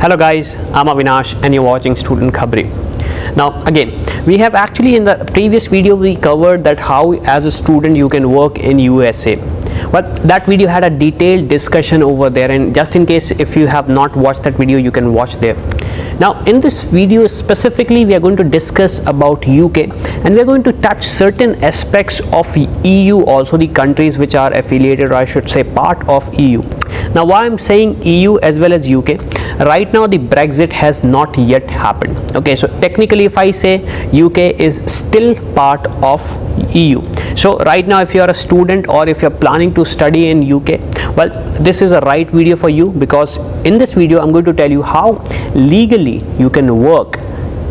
Hello guys, I'm Avinash and you're watching Student Khabri. Now again, we have actually in the previous video we covered that how as a student you can work in USA. But that video had a detailed discussion over there, and just in case if you have not watched that video, you can watch there. Now in this video specifically we are going to discuss about UK, and we are going to touch certain aspects of EU, also the countries which are affiliated, or I should say part of EU. Now why I'm saying EU as well as UK, right now the Brexit has not yet happened. Okay, so technically if I say UK is still part of EU. So right now if you are a student or if you're planning to study in UK, well, this is a right video for you, because in this video I'm going to tell you how legally you can work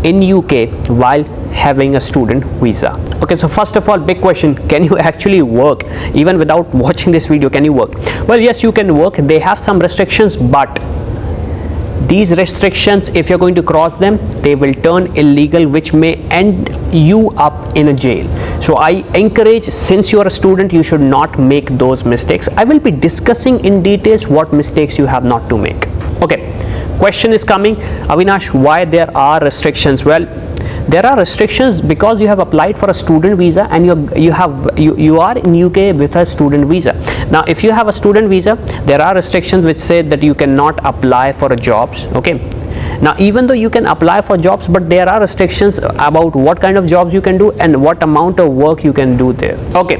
in UK while having a student visa. Okay, so first of all, big question, can you actually work even without watching this video? Can you work? Well, yes, you can work. They have some restrictions, but these restrictions, if you're going to cross them, they will turn illegal, which may end you up in a jail. So I encourage, since you are a student, you should not make those mistakes. I will be discussing in details what mistakes you have not to make. Okay, question is coming, Avinash, why there are restrictions? Well, there are restrictions because you have applied for a student visa and you are in UK with a student visa. Now if you have a student visa, there are restrictions which say that you cannot apply for jobs. Okay, now even though you can apply for jobs, but there are restrictions about what kind of jobs you can do and what amount of work you can do there. Okay,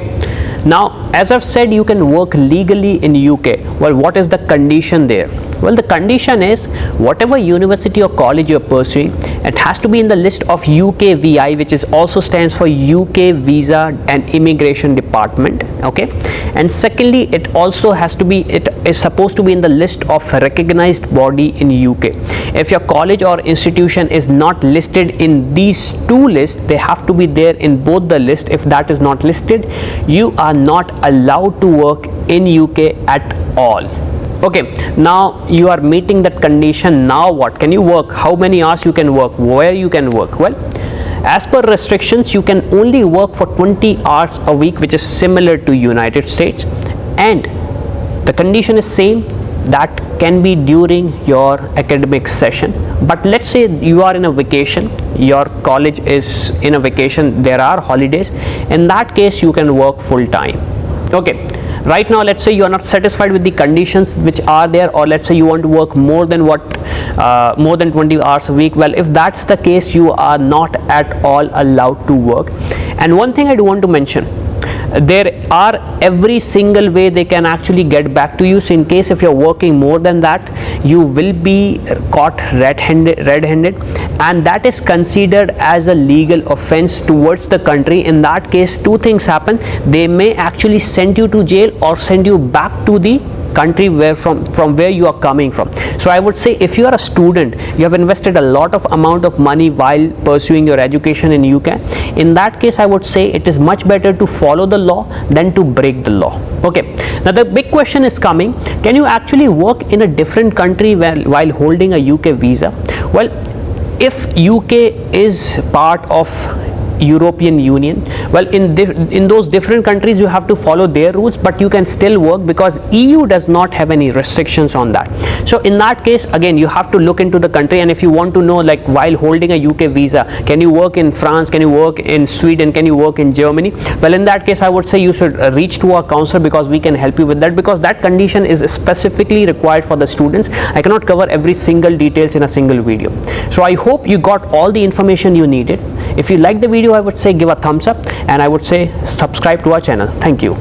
now as I've said, you can work legally in UK. Well, what is the condition there? Well, the condition is whatever university or college you're pursuing, it has to be in the list of UKVI, which is also stands for UK Visa and Immigration Department. Okay, and secondly, it also has to be, it is supposed to be in the list of recognized body in UK. If your college or institution is not listed in these two lists, they have to be there in both the list. If that is not listed, you are not allowed to work in UK at all. Okay, now you are meeting that condition. Now what can you work? How many hours you can work? Where you can work? Well, as per restrictions, you can only work for 20 hours a week, which is similar to United States, and the condition is same, that can be during your academic session. But let's say you are in a vacation, your college is in a vacation, there are holidays, in that case you can work full time. Okay, right now let's say you are not satisfied with the conditions which are there, or let's say you want to work more than 20 hours a week. Well, if that's the case, you are not at all allowed to work. And one thing I do want to mention, there are every single way they can actually get back to you. So in case if you're working more than that, you will be caught red-handed, and that is considered as a legal offense towards the country. In that case, two things happen: they may actually send you to jail or send you back to the country from where you are coming from. So I would say, if you are a student, you have invested a lot of amount of money while pursuing your education in UK, in that case I would say it is much better to follow the law than to break the law. Okay, now the big question is coming, can you actually work in a different country while holding a UK visa? Well, if UK is part of European Union, well, in those different countries you have to follow their rules, but you can still work because EU does not have any restrictions on that. So in that case, again, you have to look into the country, and if you want to know, like, while holding a UK visa, can you work in France, can you work in Sweden, can you work in Germany? Well, in that case I would say you should reach to our counselor, because we can help you with that, because that condition is specifically required for the students. I cannot cover every single details in a single video. So I hope you got all the information you needed. If you like the video, I would say give a thumbs up, and I would say subscribe to our channel. Thank you.